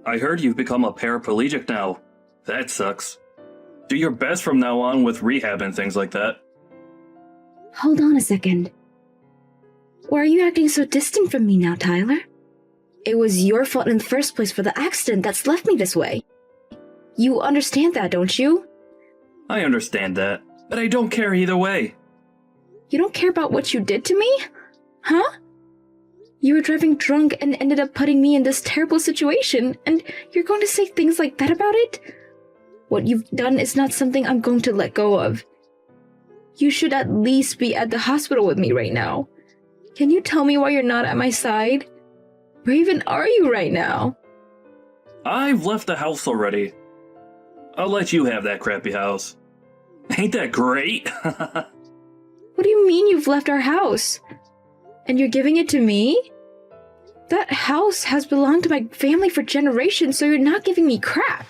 I heard you've become a paraplegic now. That sucks. Do your best from now on with rehab and things like that. Hold on a second. Why are you acting so distant from me now, Tyler? It was your fault in the first place for the accident that's left me this way. You understand that, don't you? I understand that, but I don't care either way. You don't care about what you did to me? Huh? You were driving drunk and ended up putting me in this terrible situation, and you're going to say things like that about it? What you've done is not something I'm going to let go of. You should at least be at the hospital with me right now. Can you tell me why you're not at my side? Where even are you right now? I've left the house already. I'll let you have that crappy house. Ain't that great? What do you mean you've left our house? And you're giving it to me? That house has belonged to my family for generations, so you're not giving me crap.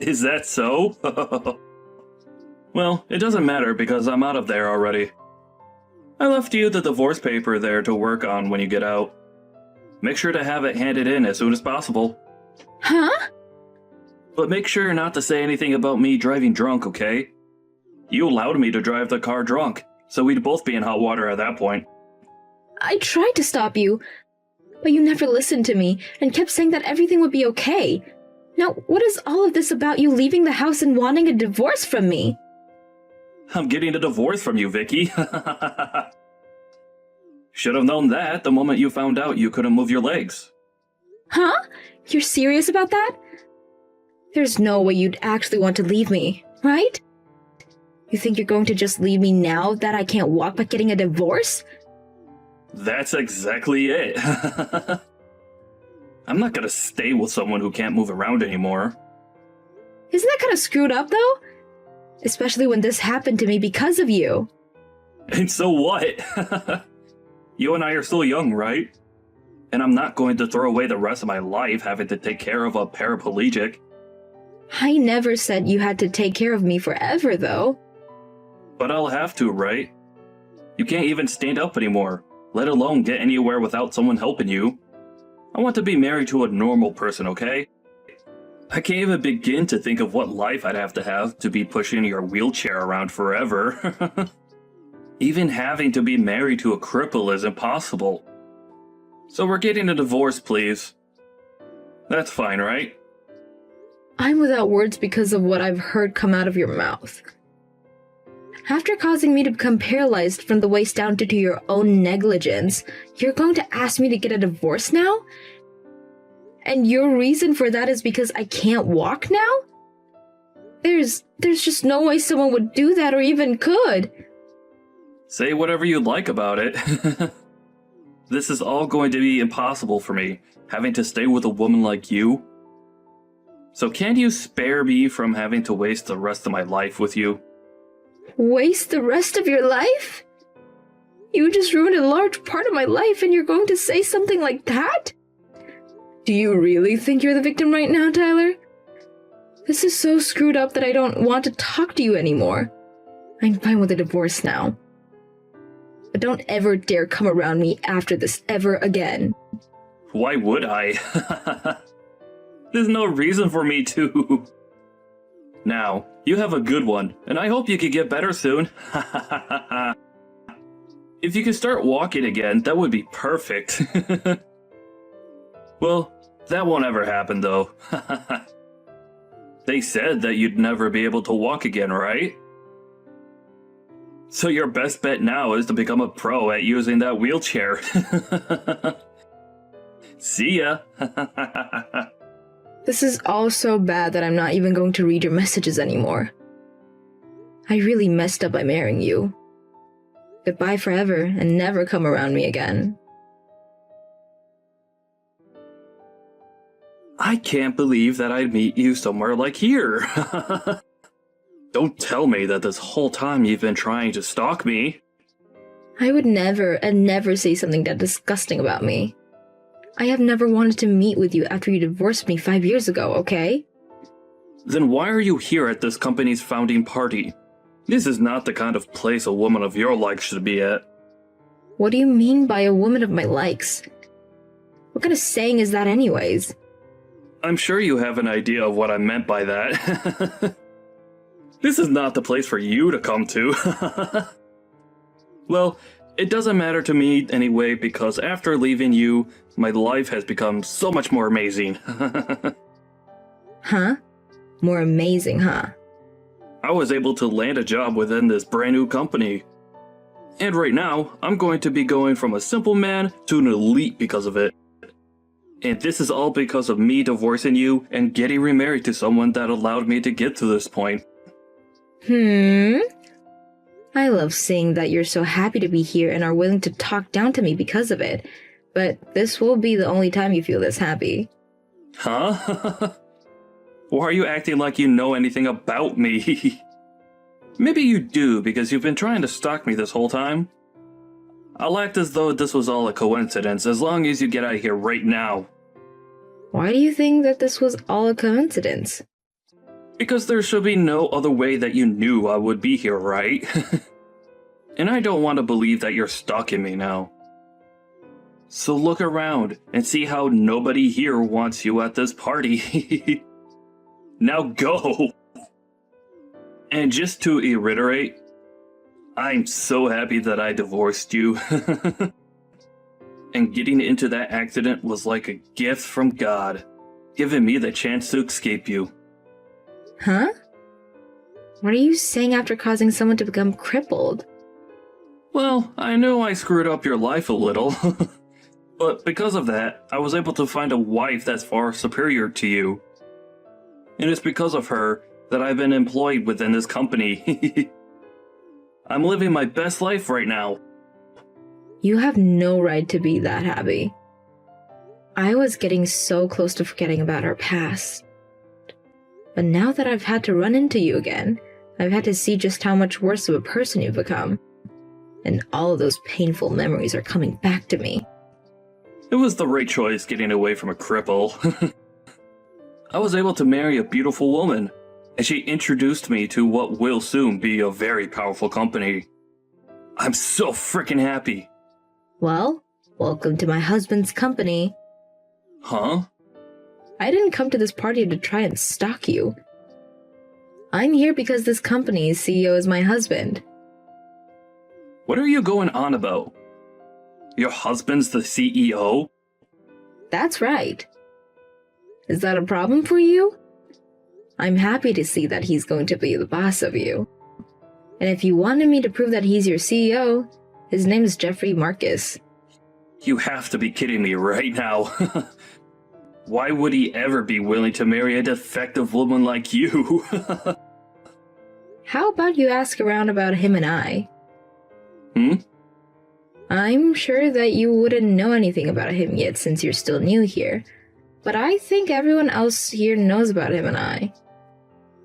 Is that so? Well, it doesn't matter because I'm out of there already. I left you the divorce paper there to work on when you get out. Make sure to have it handed in as soon as possible. Huh? But make sure not to say anything about me driving drunk, okay? You allowed me to drive the car drunk, so we'd both be in hot water at that point. I tried to stop you, but you never listened to me and kept saying that everything would be okay. Now, what is all of this about you leaving the house and wanting a divorce from me? I'm getting a divorce from you, Vicky. Should have known that the moment you found out you couldn't move your legs. Huh? You're serious about that? There's no way you'd actually want to leave me, right? You think you're going to just leave me now that I can't walk by getting a divorce? That's exactly it. I'm not gonna stay with someone who can't move around anymore. Isn't that kind of screwed up, though? Especially when this happened to me because of you. And so what? You and I are still young, right? And I'm not going to throw away the rest of my life having to take care of a paraplegic. I never said you had to take care of me forever, though. But I'll have to, right? You can't even stand up anymore, let alone get anywhere without someone helping you. I want to be married to a normal person, okay? I can't even begin to think of what life I'd have to be pushing your wheelchair around forever. Even having to be married to a cripple is impossible. So we're getting a divorce, please. That's fine, right? I'm without words because of what I've heard come out of your mouth. After causing me to become paralyzed from the waist down due to your own negligence, you're going to ask me to get a divorce now? And your reason for that is because I can't walk now? There's just no way someone would do that or even could. Say whatever you like about it. This is all going to be impossible for me, having to stay with a woman like you. So can you spare me from having to waste the rest of my life with you? Waste the rest of your life? You just ruined a large part of my life and you're going to say something like that? Do you really think you're the victim right now, Tyler? This is so screwed up that I don't want to talk to you anymore. I'm fine with a divorce now. But don't ever dare come around me after this ever again. Why would I? There's no reason for me to. Now, you have a good one, and I hope you can get better soon. If you can start walking again, that would be perfect. Well, that won't ever happen, though. They said that you'd never be able to walk again, right? So your best bet now is to become a pro at using that wheelchair. See ya! This is all so bad that I'm not even going to read your messages anymore. I really messed up by marrying you. Goodbye forever and never come around me again. I can't believe that I'd meet you somewhere like here. Don't tell me that this whole time you've been trying to stalk me. I would never and never say something that disgusting about me. I have never wanted to meet with you after you divorced me 5 years ago, okay? Then why are you here at this company's founding party? This is not the kind of place a woman of your likes should be at. What do you mean by a woman of my likes? What kind of saying is that anyways? I'm sure you have an idea of what I meant by that. This is not the place for you to come to. Well, it doesn't matter to me anyway because after leaving you, my life has become so much more amazing. Huh? More amazing, huh? I was able to land a job within this brand new company. And right now, I'm going to be going from a simple man to an elite because of it. And this is all because of me divorcing you and getting remarried to someone that allowed me to get to this point. I love seeing that you're so happy to be here and are willing to talk down to me because of it. But this will be the only time you feel this happy. Huh? Why are you acting like you know anything about me? Maybe you do because you've been trying to stalk me this whole time. I'll act as though this was all a coincidence as long as you get out of here right now. Why do you think that this was all a coincidence? Because there should be no other way that you knew I would be here, right? And I don't want to believe that you're stalking me now. So look around and see how nobody here wants you at this party. Now go! And just to reiterate, I'm so happy that I divorced you. And getting into that accident was like a gift from God, giving me the chance to escape you. Huh? What are you saying after causing someone to become crippled? Well, I know I screwed up your life a little. But because of that, I was able to find a wife that's far superior to you. And it's because of her that I've been employed within this company. I'm living my best life right now. You have no right to be that happy. I was getting so close to forgetting about our past. But now that I've had to run into you again, I've had to see just how much worse of a person you've become. And all of those painful memories are coming back to me. It was the right choice getting away from a cripple. I was able to marry a beautiful woman, and she introduced me to what will soon be a very powerful company. I'm so freaking happy. Well, welcome to my husband's company. Huh? I didn't come to this party to try and stalk you. I'm here because this company's CEO is my husband. What are you going on about? Your husband's the CEO? That's right. Is that a problem for you? I'm happy to see that he's going to be the boss of you. And if you wanted me to prove that he's your CEO, his name is Jeffrey Marcus. You have to be kidding me right now. Why would he ever be willing to marry a defective woman like you? How about you ask around about him and I? I'm sure that you wouldn't know anything about him yet since you're still new here. But I think everyone else here knows about him and I.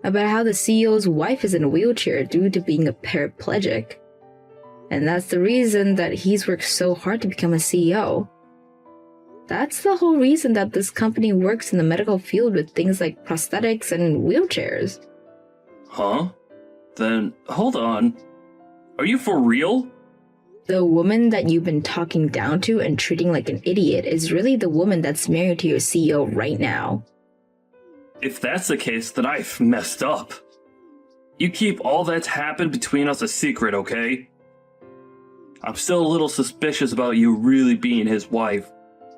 About how the CEO's wife is in a wheelchair due to being a paraplegic. And that's the reason that he's worked so hard to become a CEO. That's the whole reason that this company works in the medical field with things like prosthetics and wheelchairs. Huh? Then, hold on. Are you for real? The woman that you've been talking down to and treating like an idiot is really the woman that's married to your CEO right now. If that's the case, then I've messed up. You keep all that's happened between us a secret, okay? I'm still a little suspicious about you really being his wife,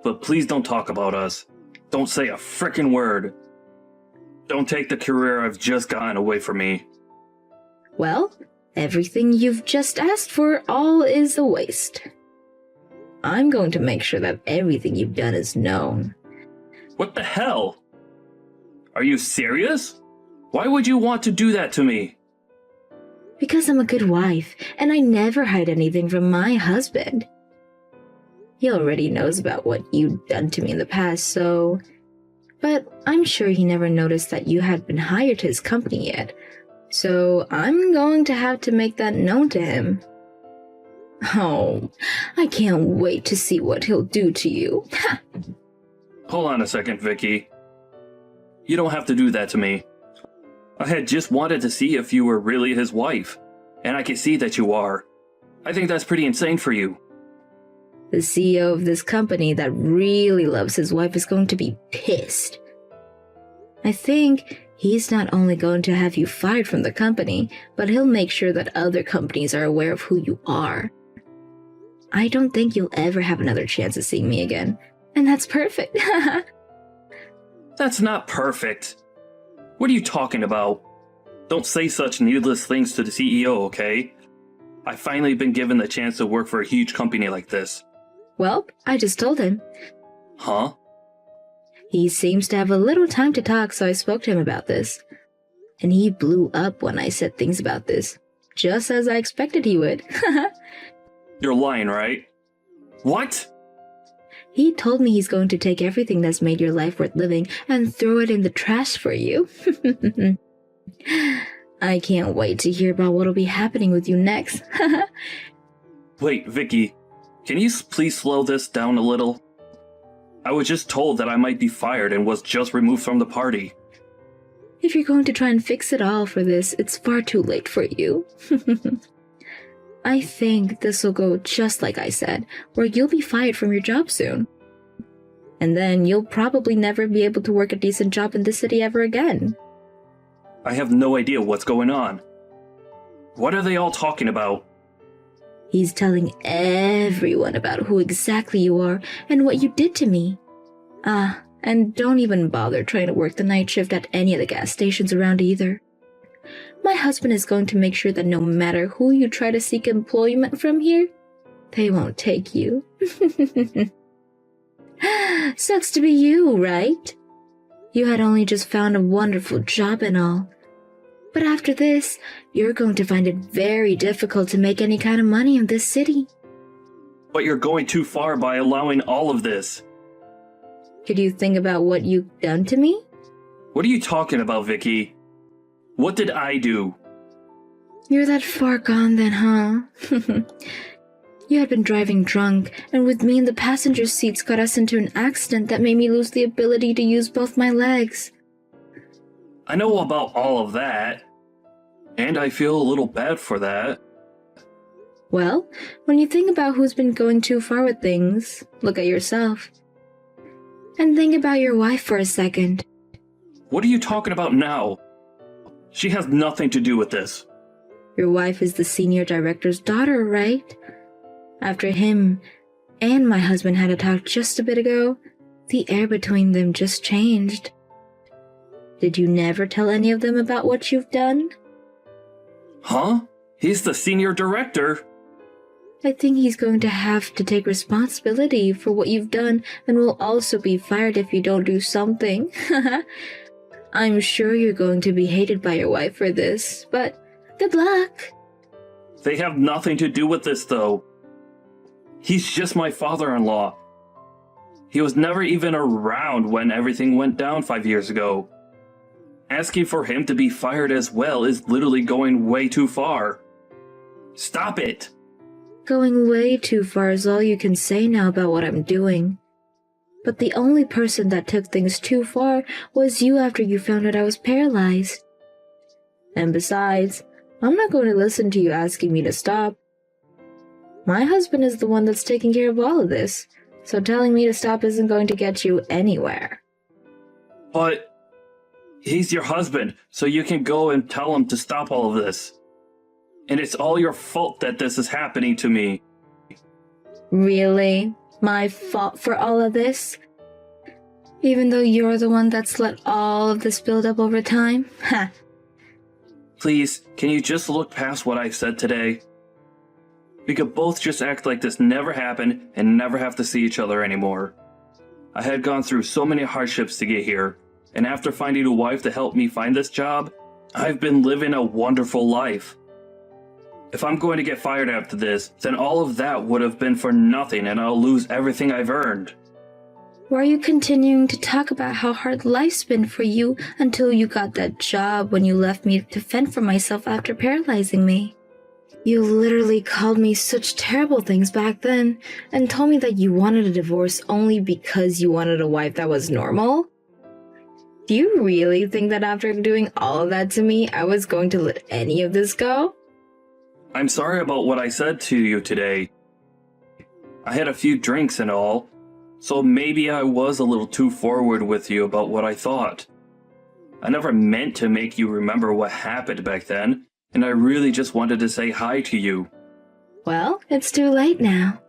but please don't talk about us. Don't say a frickin' word. Don't take the career I've just gotten away from me. Well, everything you've just asked for all is a waste. I'm going to make sure that everything you've done is known. What the hell? Are you serious? Why would you want to do that to me? Because I'm a good wife, and I never hide anything from my husband. He already knows about what you've done to me in the past, so... But I'm sure he never noticed that you had been hired to his company yet, so I'm going to have to make that known to him. Oh, I can't wait to see what he'll do to you. Hold on a second, Vicky. You don't have to do that to me. I had just wanted to see if you were really his wife, and I can see that you are. I think that's pretty insane for you. The CEO of this company that really loves his wife is going to be pissed. I think he's not only going to have you fired from the company, but he'll make sure that other companies are aware of who you are. I don't think you'll ever have another chance of seeing me again, and that's perfect. That's not perfect. What are you talking about? Don't say such needless things to the CEO, okay? I've finally been given the chance to work for a huge company like this. Well, I just told him. Huh? He seems to have a little time to talk, so I spoke to him about this. And he blew up when I said things about this, just as I expected he would. You're lying, right? What? He told me he's going to take everything that's made your life worth living and throw it in the trash for you. I can't wait to hear about what'll be happening with you next. Wait, Vicky, can you please slow this down a little? I was just told that I might be fired and was just removed from the party. If you're going to try and fix it all for this, it's far too late for you. I think this will go just like I said, where you'll be fired from your job soon. And then you'll probably never be able to work a decent job in this city ever again. I have no idea what's going on. What are they all talking about? He's telling everyone about who exactly you are and what you did to me. And don't even bother trying to work the night shift at any of the gas stations around either. My husband is going to make sure that no matter who you try to seek employment from here, they won't take you. Sucks to be you, right? You had only just found a wonderful job and all. But after this, you're going to find it very difficult to make any kind of money in this city. But you're going too far by allowing all of this. Could you think about what you've done to me? What are you talking about, Vicky? What did I do? You're that far gone then, huh? You had been driving drunk, and with me in the passenger seats got us into an accident that made me lose the ability to use both my legs. I know about all of that. And I feel a little bad for that. Well, when you think about who's been going too far with things, look at yourself. And think about your wife for a second. What are you talking about now? She has nothing to do with this. Your wife is the senior director's daughter, right? After him and my husband had a talk just a bit ago, the air between them just changed. Did you never tell any of them about what you've done? Huh? He's the senior director. I think he's going to have to take responsibility for what you've done and will also be fired if you don't do something. I'm sure you're going to be hated by your wife for this, but good luck. They have nothing to do with this, though. He's just my father-in-law. He was never even around when everything went down 5 years ago. Asking for him to be fired as well is literally going way too far. Stop it! Going way too far is all you can say now about what I'm doing. But the only person that took things too far was you after you found out I was paralyzed. And besides, I'm not going to listen to you asking me to stop. My husband is the one that's taking care of all of this, so telling me to stop isn't going to get you anywhere. But he's your husband, so you can go and tell him to stop all of this. And it's all your fault that this is happening to me. Really? My fault for all of this? Even though you're the one that's let all of this build up over time? Ha! Please, can you just look past what I've said today? We could both just act like this never happened and never have to see each other anymore. I had gone through so many hardships to get here, and after finding a wife to help me find this job, I've been living a wonderful life. If I'm going to get fired after this, then all of that would have been for nothing and I'll lose everything I've earned. Why are you continuing to talk about how hard life's been for you until you got that job when you left me to fend for myself after paralyzing me? You literally called me such terrible things back then and told me that you wanted a divorce only because you wanted a wife that was normal? Do you really think that after doing all of that to me, I was going to let any of this go? I'm sorry about what I said to you today. I had a few drinks and all, so maybe I was a little too forward with you about what I thought. I never meant to make you remember what happened back then, and I really just wanted to say hi to you. Well, it's too late now.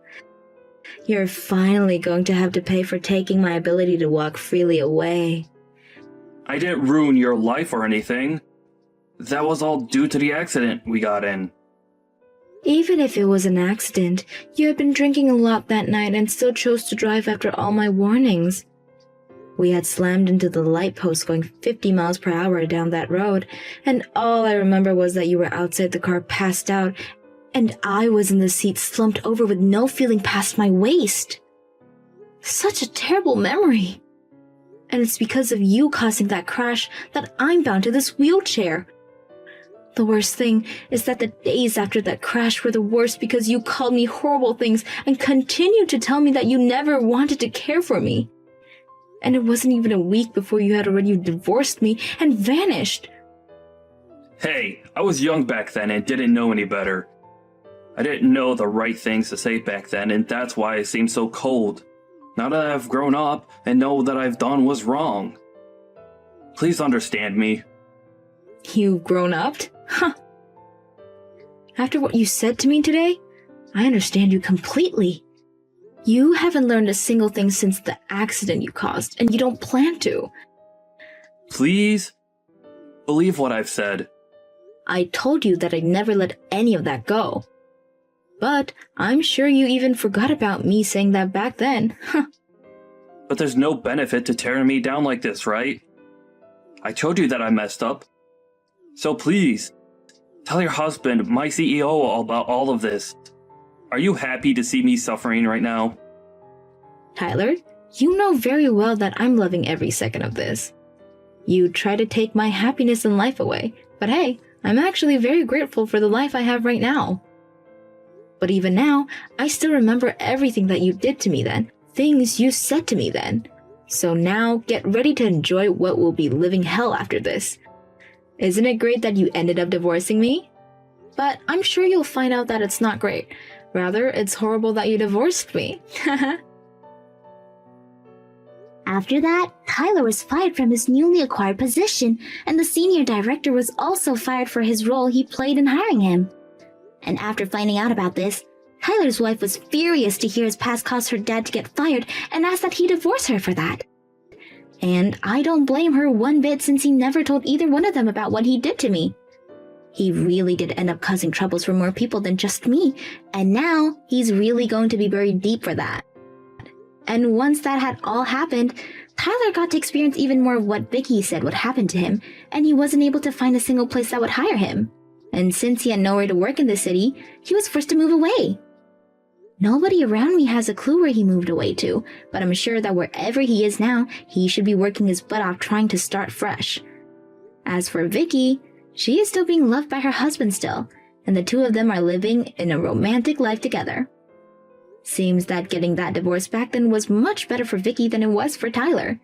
You're finally going to have to pay for taking my ability to walk freely away. I didn't ruin your life or anything. That was all due to the accident we got in. Even if it was an accident, you had been drinking a lot that night and still chose to drive after all my warnings. We had slammed into the light post going 50 miles per hour down that road, and all I remember was that you were outside the car passed out, and I was in the seat slumped over with no feeling past my waist. Such a terrible memory. And it's because of you causing that crash that I'm bound to this wheelchair. The worst thing is that the days after that crash were the worst because you called me horrible things and continued to tell me that you never wanted to care for me. And it wasn't even a week before you had already divorced me and vanished. Hey, I was young back then and didn't know any better. I didn't know the right things to say back then, and that's why I seemed so cold. Now that I've grown up and know that I've done was wrong. Please understand me. You've grown up? Huh. After what you said to me today, I understand you completely. You haven't learned a single thing since the accident you caused, and you don't plan to. Please? Believe what I've said. I told you that I'd never let any of that go. But I'm sure you even forgot about me saying that back then. Huh. But there's no benefit to tearing me down like this, right? I told you that I messed up. So please, tell your husband, my CEO, about all of this. Are you happy to see me suffering right now? Tyler, you know very well that I'm loving every second of this. You try to take my happiness in life away, but hey, I'm actually very grateful for the life I have right now. But even now, I still remember everything that you did to me then, things you said to me then. So now, get ready to enjoy what will be living hell after this. Isn't it great that you ended up divorcing me? But I'm sure you'll find out that it's not great. Rather, it's horrible that you divorced me. After that, Tyler was fired from his newly acquired position, and the senior director was also fired for his role he played in hiring him. And after finding out about this, Tyler's wife was furious to hear his past caused her dad to get fired and asked that he divorce her for that. And I don't blame her one bit since he never told either one of them about what he did to me. He really did end up causing troubles for more people than just me, and now he's really going to be buried deep for that. And once that had all happened, Tyler got to experience even more of what Vicky said would happen to him, and he wasn't able to find a single place that would hire him. And since he had nowhere to work in the city, he was forced to move away. Nobody around me has a clue where he moved away to, but I'm sure that wherever he is now, he should be working his butt off trying to start fresh. As for Vicky, she is still being loved by her husband still, and the two of them are living in a romantic life together. Seems that getting that divorce back then was much better for Vicky than it was for Tyler.